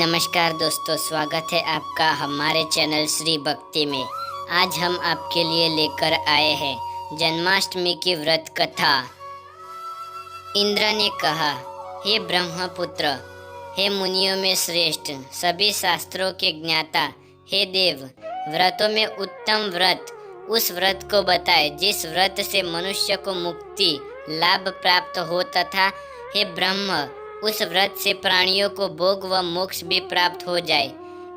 नमस्कार दोस्तों, स्वागत है आपका हमारे चैनल श्री भक्ति में। आज हम आपके लिए लेकर आए हैं जन्माष्टमी की व्रत कथा। इंद्र ने कहा, हे ब्रह्मपुत्र, हे मुनियों में श्रेष्ठ, सभी शास्त्रों के ज्ञाता, हे देव, व्रतों में उत्तम व्रत उस व्रत को बताए जिस व्रत से मनुष्य को मुक्ति लाभ प्राप्त हो, तथा हे ब्रह्म, उस व्रत से प्राणियों को भोग व मोक्ष भी प्राप्त हो जाए।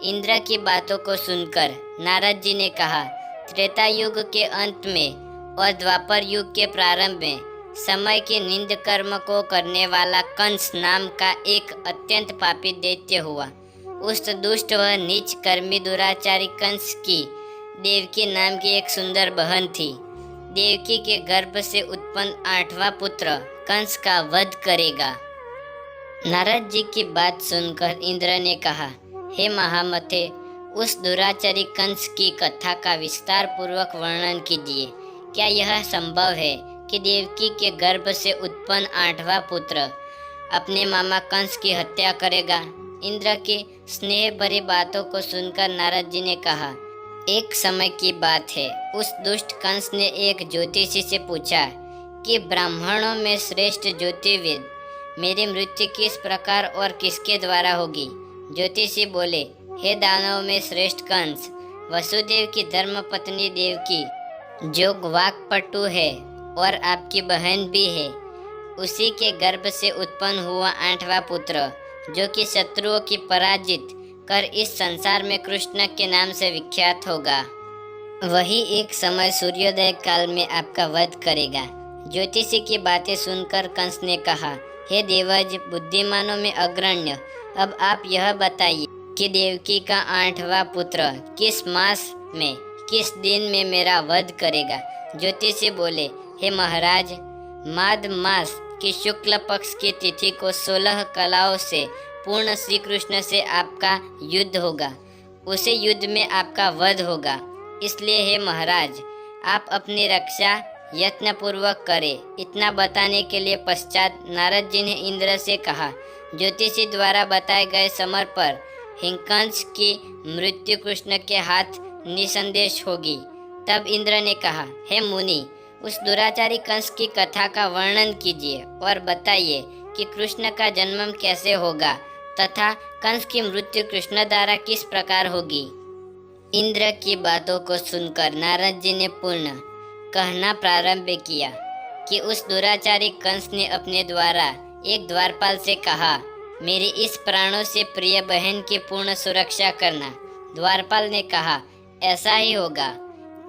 इंद्र की बातों को सुनकर नारद जी ने कहा, त्रेता युग के अंत में और द्वापर युग के प्रारंभ में समय के निंद कर्म को करने वाला कंस नाम का एक अत्यंत पापी दैत्य हुआ। उस दुष्ट व नीच कर्मी दुराचारी कंस की देवकी नाम की एक सुंदर बहन थी। देवकी के गर्भ से उत्पन्न 8वां पुत्र कंस का वध करेगा। नारद जी की बात सुनकर इंद्र ने कहा, हे महामते, उस दुराचारी कंस की कथा का विस्तार पूर्वक वर्णन कीजिए। क्या यह संभव है कि देवकी के गर्भ से उत्पन्न 8वां पुत्र अपने मामा कंस की हत्या करेगा? इंद्र की स्नेह भरी बातों को सुनकर नारद जी ने कहा, एक समय की बात है, उस दुष्ट कंस ने एक ज्योतिषी से पूछा कि ब्राह्मणों में श्रेष्ठ ज्योतिर्विद मेरी मृत्यु किस प्रकार और किसके द्वारा होगी? ज्योतिषी बोले, हे दानव में श्रेष्ठ कंस, वसुदेव की धर्मपत्नी देवकी, जो वाक्पटु है और आपकी बहन भी है, उसी के गर्भ से उत्पन्न हुआ 8वां पुत्र, जो कि शत्रुओं की पराजित कर इस संसार में कृष्ण के नाम से विख्यात होगा, वही एक समय सूर्योदय काल में आपका वध करेगा। ज्योतिषी की बातें सुनकर कंस ने कहा, हे देवज, बुद्धिमानों में अग्रण्य, अब आप यह बताइए कि देवकी का 8वां पुत्र किस मास में, किस दिन में मेरा वध करेगा? ज्योतिषी बोले, हे महाराज, माघ मास की शुक्ल पक्ष की तिथि को 16 कलाओं से पूर्ण श्री कृष्ण से आपका युद्ध होगा। उसी युद्ध में आपका वध होगा। इसलिए हे महाराज, आप अपनी रक्षा यत्न पूर्वक करें। इतना बताने के लिए पश्चात नारद जी ने इंद्र से कहा, ज्योतिषी द्वारा बताए गए समय पर हिंकंस की मृत्यु कृष्ण के हाथ निसंदेश होगी। तब इंद्र ने कहा, हे मुनि, उस दुराचारी कंस की कथा का वर्णन कीजिए और बताइए कि कृष्ण का जन्म कैसे होगा तथा कंस की मृत्यु कृष्ण द्वारा किस प्रकार होगी। इंद्र की बातों को सुनकर नारद जी ने पुनः कहना प्रारंभ किया कि उस दुराचारी कंस ने अपने द्वारा एक द्वारपाल से कहा, मेरी इस प्राणों से प्रिय बहन की पूर्ण सुरक्षा करना। द्वारपाल ने कहा, ऐसा ही होगा।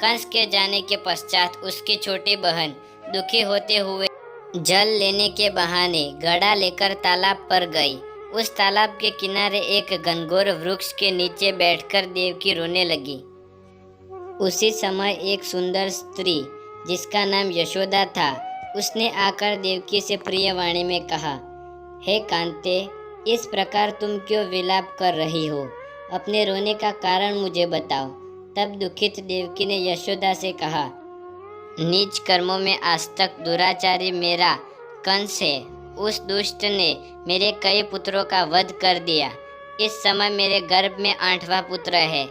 कंस के जाने के पश्चात उसकी छोटी बहन दुखी होते हुए जल लेने के बहाने घड़ा लेकर तालाब पर गई। उस तालाब के किनारे एक घनघोर वृक्ष के नीचे बैठकर देवकी रोने लगी। उसी समय एक सुंदर स्त्री जिसका नाम यशोदा था, उसने आकर देवकी से प्रिय वाणी में कहा, हे कांते, इस प्रकार तुम क्यों विलाप कर रही हो? अपने रोने का कारण मुझे बताओ। तब दुखित देवकी ने यशोदा से कहा, नीच कर्मों में आज तक दुराचारी मेरा कंस है। उस दुष्ट ने मेरे कई पुत्रों का वध कर दिया। इस समय मेरे गर्भ में 8वां पुत्र है,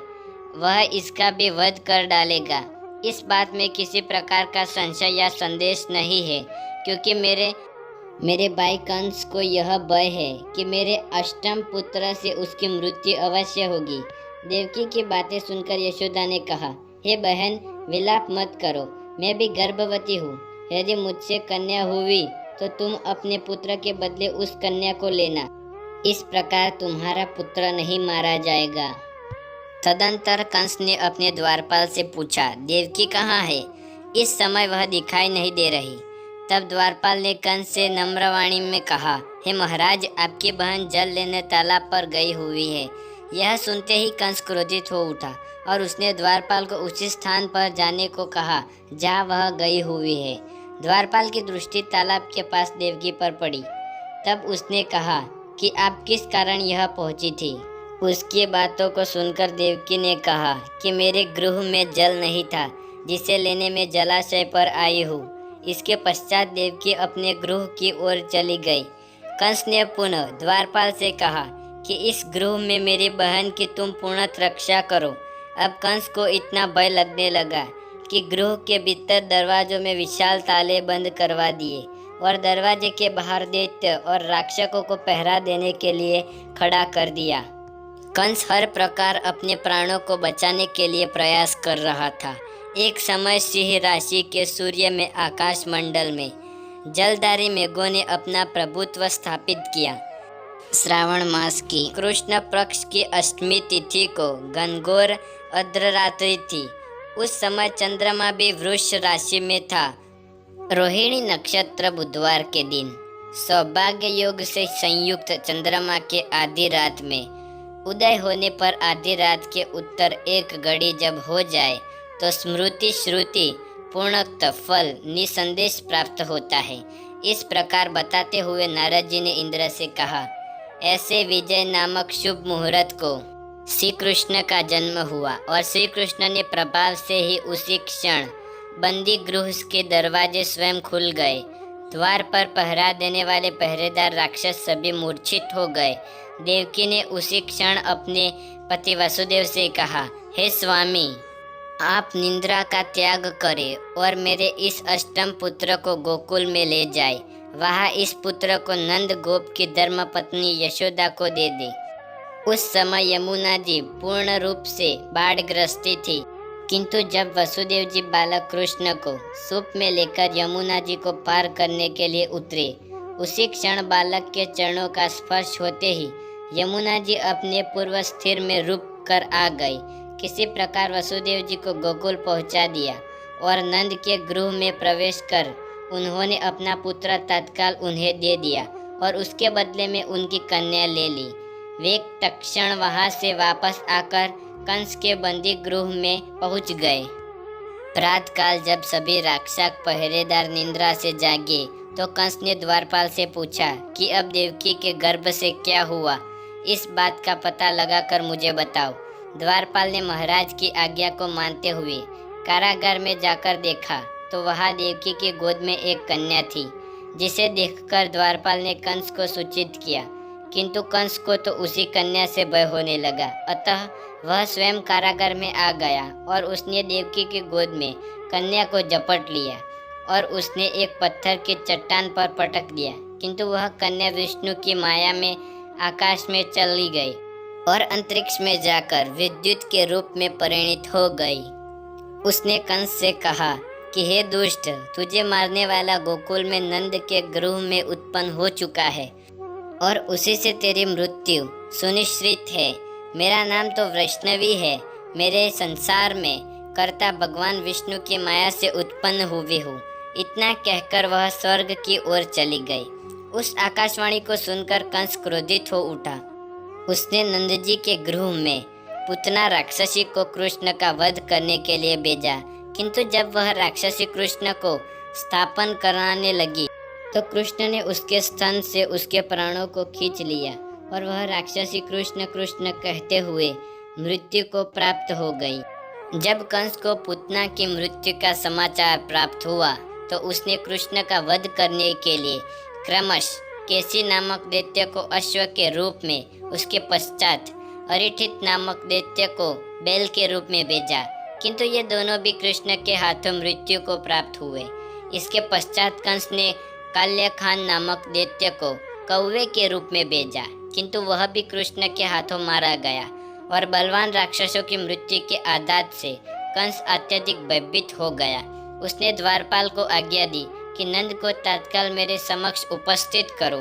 वह इसका भी वध कर डालेगा। इस बात में किसी प्रकार का संशय या संदेश नहीं है, क्योंकि मेरे भाई कंस को यह भय है कि मेरे अष्टम पुत्र से उसकी मृत्यु अवश्य होगी। देवकी की बातें सुनकर यशोदा ने कहा, हे बहन, विलाप मत करो, मैं भी गर्भवती हूँ। यदि मुझसे कन्या हुई तो तुम अपने पुत्र के बदले उस कन्या को लेना। इस प्रकार तुम्हारा पुत्र नहीं मारा जाएगा। तदंतर कंस ने अपने द्वारपाल से पूछा, देवकी कहाँ है? इस समय वह दिखाई नहीं दे रही। तब द्वारपाल ने कंस से नम्र वाणी में कहा, हे महाराज, आपकी बहन जल लेने तालाब पर गई हुई है। यह सुनते ही कंस क्रोधित हो उठा और उसने द्वारपाल को उसी स्थान पर जाने को कहा जहाँ वह गई हुई है। द्वारपाल की दृष्टि तालाब के पास देवकी पर पड़ी। तब उसने कहा कि आप किस कारण यह पहुँची थी? उसकी बातों को सुनकर देवकी ने कहा कि मेरे गृह में जल नहीं था, जिसे लेने में जलाशय पर आई हूँ। इसके पश्चात देवकी अपने गृह की ओर चली गई। कंस ने पुनः द्वारपाल से कहा कि इस गृह में मेरी बहन की तुम पूर्णत रक्षा करो। अब कंस को इतना भय लगने लगा कि गृह के भीतर दरवाजों में विशाल ताले बंद करवा दिए और दरवाजे के बाहर दैत्य और राक्षसों को पहरा देने के लिए खड़ा कर दिया। कंस हर प्रकार अपने प्राणों को बचाने के लिए प्रयास कर रहा था। एक समय सिंह राशि के सूर्य में आकाश मंडल में जलधारी मेघों ने अपना प्रभुत्व स्थापित किया। श्रावण मास की कृष्ण पक्ष की अष्टमी तिथि को घनघोर अर्धरात्रि थी। उस समय चंद्रमा भी वृष राशि में था। रोहिणी नक्षत्र बुधवार के दिन सौभाग्य योग से संयुक्त चंद्रमा के आधी रात में उदय होने पर आधी रात के उत्तर एक घड़ी जब हो जाए तो स्मृति श्रुति पूर्णतः फल निसंदेश प्राप्त होता है। इस प्रकार बताते हुए नारद जी ने इंद्र से कहा, ऐसे विजय नामक शुभ मुहूर्त को श्री कृष्ण का जन्म हुआ और श्री कृष्ण ने प्रभाव से ही उसी क्षण बंदी गृह के दरवाजे स्वयं खुल गए। द्वार पर पहरा देने वाले पहरेदार राक्षस सभी मूर्छित हो गए। देवकी ने उसी क्षण अपने पति वसुदेव से कहा, हे स्वामी, आप निद्रा का त्याग करें और मेरे इस अष्टम पुत्र को गोकुल में ले जाए। वहाँ इस पुत्र को नंद गोप की धर्मपत्नी यशोदा को दे दे। उस समय यमुना जी पूर्ण रूप से बाढ़ग्रस्ती थी, किंतु जब वसुदेव जी बालक कृष्ण को सूप में लेकर यमुना जी को पार करने के लिए उतरे, उसी क्षण बालक के चरणों का स्पर्श होते ही यमुना जी अपने पूर्व स्थिर में रुक कर आ गई। किसी प्रकार वसुदेव जी को गोकुल पहुंचा दिया और नंद के गृह में प्रवेश कर उन्होंने अपना पुत्र तत्काल उन्हें दे दिया और उसके बदले में उनकी कन्या ले ली। वे तत्क्षण वहां से वापस आकर कंस के बंदी गृह में पहुंच गए। प्रातःकाल जब सभी राक्षस पहरेदार निद्रा से जागे तो कंस ने द्वारपाल से पूछा कि अब देवकी के गर्भ से क्या हुआ, इस बात का पता लगाकर मुझे बताओ। द्वारपाल ने महाराज की आज्ञा को मानते हुए कारागार में जाकर देखा तो वहां देवकी की गोद में एक कन्या थी, जिसे देखकर द्वारपाल ने कंस को सूचित किया, किंतु कंस को तो उसी कन्या से भय होने लगा। अतः वह स्वयं कारागार में आ गया और उसने देवकी की गोद में कन्या को झपट लिया और उसने एक पत्थर की चट्टान पर पटक दिया, किंतु वह कन्या विष्णु की माया में आकाश में चली गई और अंतरिक्ष में जाकर विद्युत के रूप में परिणित हो गई। उसने कंस से कहा कि हे दुष्ट, तुझे मारने वाला गोकुल में नंद के गृह में उत्पन्न हो चुका है और उसी से तेरी मृत्यु सुनिश्चित है। मेरा नाम तो वैष्णवी है। मेरे संसार में कर्ता भगवान विष्णु की माया से उत्पन्न हुई हूँ। इतना कहकर वह स्वर्ग की ओर चली गई। उस आकाशवाणी को सुनकर कंस क्रोधित हो उठा। उसने नंद जी के गृह में पुतना राक्षसी को कृष्ण का वध करने के लिए भेजा, किंतु जब वह राक्षसी कृष्ण को स्थापन कराने लगी तो कृष्ण ने उसके स्तन से उसके प्राणों को खींच लिया और वह राक्षसी कृष्ण कृष्ण कहते हुए मृत्यु को प्राप्त हो गई। जब कंस को पुतना की मृत्यु का समाचार प्राप्त हुआ तो उसने कृष्ण का वध करने के लिए क्रमश केसी नामक दैत्य को अश्व के रूप में, उसके पश्चात अरिठित नामक दैत्य को बैल के रूप में भेजा, किंतु ये दोनों भी कृष्ण के हाथों मृत्यु को प्राप्त हुए। इसके पश्चात कंस ने काल्य खान नामक दैत्य को कौवे के रूप में भेजा, किंतु वह भी कृष्ण के हाथों मारा गया और बलवान राक्षसों की मृत्यु के आघात से कंस अत्यधिक भयभीत हो गया। उसने द्वारपाल को आज्ञा दी कि नंद को तत्काल मेरे समक्ष उपस्थित करो।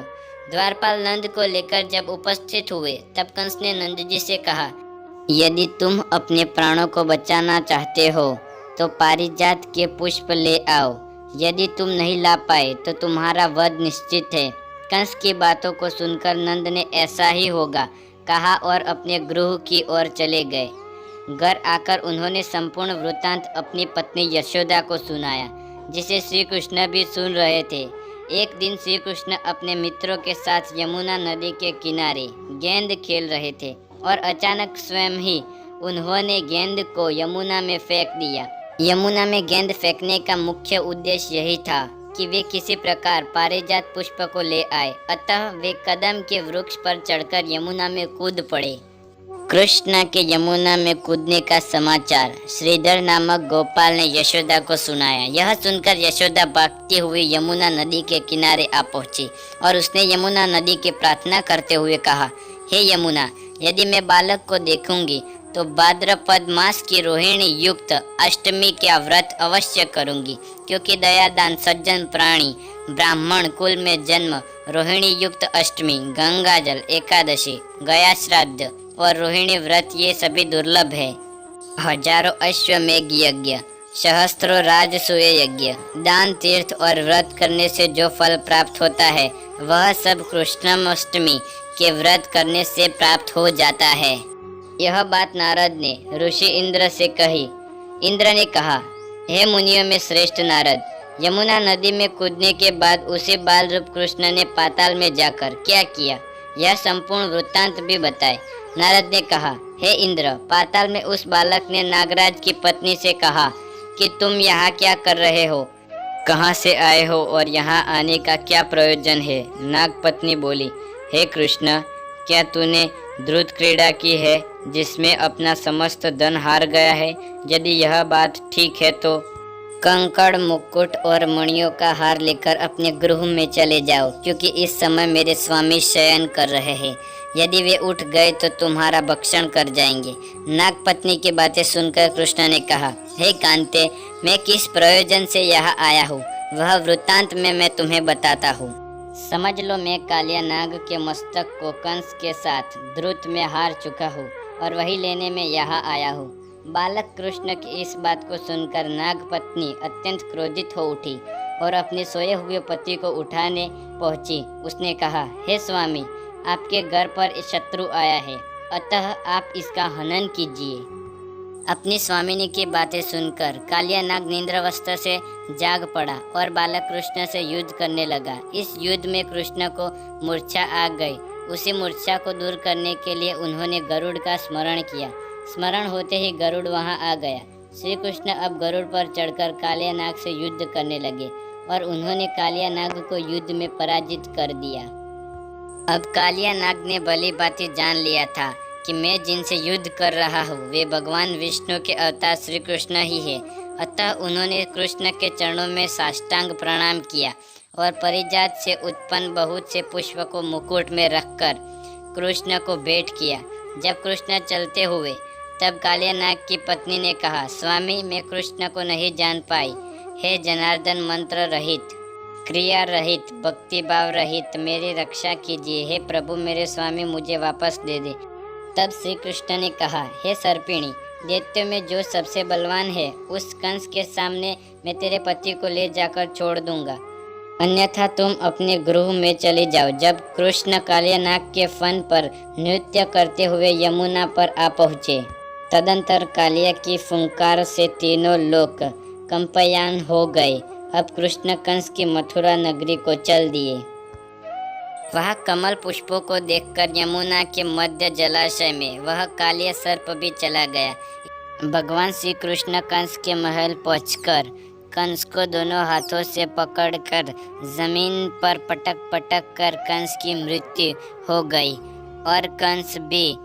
द्वारपाल नंद को लेकर जब उपस्थित हुए तब कंस ने नंद जी से कहा, यदि तुम अपने प्राणों को बचाना चाहते हो तो पारिजात के पुष्प ले आओ। यदि तुम नहीं ला पाए तो तुम्हारा वध निश्चित है। कंस की बातों को सुनकर नंद ने ऐसा ही होगा कहा और अपने गृह की ओर चले गए। घर आकर उन्होंने संपूर्ण वृत्तांत अपनी पत्नी यशोदा को सुनाया, जिसे श्री कृष्ण भी सुन रहे थे। एक दिन श्री कृष्ण अपने मित्रों के साथ यमुना नदी के किनारे गेंद खेल रहे थे और अचानक स्वयं ही उन्होंने गेंद को यमुना में फेंक दिया। यमुना में गेंद फेंकने का मुख्य उद्देश्य यही था कि वे किसी प्रकार पारिजात पुष्प को ले आए, अतः वे कदम के वृक्ष पर चढ़कर यमुना में कूद पड़े। कृष्ण के यमुना में कूदने का समाचार श्रीधर नामक गोपाल ने यशोदा को सुनाया। यह सुनकर यशोदा भागती हुई यमुना नदी के किनारे आ पहुंची और उसने यमुना नदी की प्रार्थना करते हुए कहा, हे यमुना, यदि मैं बालक को देखूंगी तो भाद्रपद मास की रोहिणी युक्त अष्टमी का व्रत अवश्य करूंगी, क्योंकि दयादान सज्जन प्राणी, ब्राह्मण कुल में जन्म, रोहिणी युक्त अष्टमी, गंगाजल, एकादशी, गया श्राद्ध और रोहिणी व्रत ये सभी दुर्लभ है। हजारों अश्वमेघ यज्ञ, सहस्त्रों राजसूय यज्ञ, दान, तीर्थ और व्रत करने से जो फल प्राप्त होता है वह सब कृष्णाष्टमी के व्रत करने से प्राप्त हो जाता है। यह बात नारद ने ऋषि इंद्र से कही। इंद्र ने कहा, हे मुनियों में श्रेष्ठ नारद, यमुना नदी में कूदने के बाद उसी बाल रूप कृष्ण ने पाताल में जाकर क्या किया, यह संपूर्ण वृत्तांत भी बताए। नारद ने कहा, हे इंद्र, पाताल में उस बालक ने नागराज की पत्नी से कहा कि तुम यहाँ क्या कर रहे हो, कहाँ से आए हो और यहाँ आने का क्या प्रयोजन है। नाग पत्नी बोली, हे कृष्ण, क्या तूने द्रुत क्रीड़ा की है जिसमें अपना समस्त धन हार गया है? यदि यह बात ठीक है तो कंकड़, मुकुट और मणियों का हार लेकर अपने गृह में चले जाओ, क्योंकि इस समय मेरे स्वामी शयन कर रहे हैं। यदि वे उठ गए तो तुम्हारा भक्षण कर जाएंगे। नागपत्नी की बातें सुनकर कृष्ण ने कहा, हे कांते, मैं किस प्रयोजन से यहाँ आया हूँ वह वृत्तांत में मैं तुम्हें बताता हूँ। समझ लो, मैं कालिया नाग के मस्तक को कंस के साथ द्रुत में हार चुका हूँ और वही लेने में यहाँ आया हूँ। बालक कृष्ण की इस बात को सुनकर नागपत्नी अत्यंत क्रोधित हो उठी और अपने सोए हुए पति को उठाने पहुंची। उसने कहा, हे स्वामी, आपके घर पर शत्रु आया है, अतः आप इसका हनन कीजिए। अपनी स्वामिनी की बातें सुनकर कालिया नाग निद्रावस्था से जाग पड़ा और बालक कृष्ण से युद्ध करने लगा। इस युद्ध में कृष्ण को मूर्छा आ गई। उसी मूर्छा को दूर करने के लिए उन्होंने गरुड़ का स्मरण किया। स्मरण होते ही गरुड़ वहां आ गया। श्री कृष्ण अब गरुड़ पर चढ़कर कालिया नाग से युद्ध करने लगे और उन्होंने कालिया नाग को युद्ध में पराजित कर दिया। अब कालिया नाग ने भली भांति जान लिया था कि मैं जिनसे युद्ध कर रहा हूँ वे भगवान विष्णु के अवतार श्री कृष्ण ही है। अतः उन्होंने कृष्ण के चरणों में साष्टांग प्रणाम किया और परिजात से उत्पन्न बहुत से पुष्प को मुकुट में रखकर कृष्ण को भेंट किया। जब कृष्ण चलते हुए तब कालिया नाग की पत्नी ने कहा, स्वामी, मैं कृष्ण को नहीं जान पाई। हे जनार्दन, मंत्र रहित, क्रिया रहित, भक्ति भाव रहित मेरी रक्षा कीजिए। हे प्रभु, मेरे स्वामी मुझे वापस दे दे। तब श्री कृष्ण ने कहा, हे सर्पिणी, दैत्यों में जो सबसे बलवान है उस कंस के सामने मैं तेरे पति को ले जाकर छोड़ दूंगा, अन्यथा तुम अपने गृह में चले जाओ। जब कृष्ण कालिया नाग के फन पर नृत्य करते हुए यमुना पर आ पहुँचे, तदंतर कालिया की फुंकार से तीनों लोक कंपयान हो गए। अब कृष्ण कंस की मथुरा नगरी को चल दिए। वह कमल पुष्पों को देखकर यमुना के मध्य जलाशय में वह कालिया सर्प भी चला गया। भगवान श्री कृष्ण कंस के महल पहुंचकर कंस को दोनों हाथों से पकड़कर जमीन पर पटक पटक कर कंस की मृत्यु हो गई और कंस भी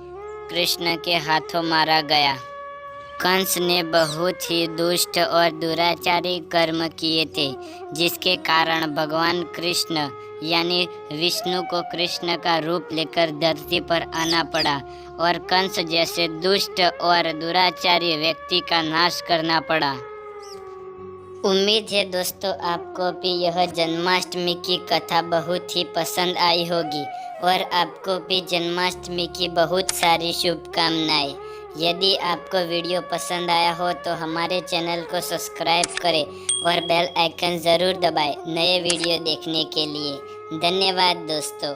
कृष्ण के हाथों मारा गया। कंस ने बहुत ही दुष्ट और दुराचारी कर्म किए थे, जिसके कारण भगवान कृष्ण यानी विष्णु को कृष्ण का रूप लेकर धरती पर आना पड़ा और कंस जैसे दुष्ट और दुराचारी व्यक्ति का नाश करना पड़ा। उम्मीद है दोस्तों आपको भी यह जन्माष्टमी की कथा बहुत ही पसंद आई होगी और आपको भी जन्माष्टमी की बहुत सारी शुभकामनाएं। यदि आपको वीडियो पसंद आया हो तो हमारे चैनल को सब्सक्राइब करें और बेल आइकन ज़रूर दबाएं नए वीडियो देखने के लिए। धन्यवाद दोस्तों।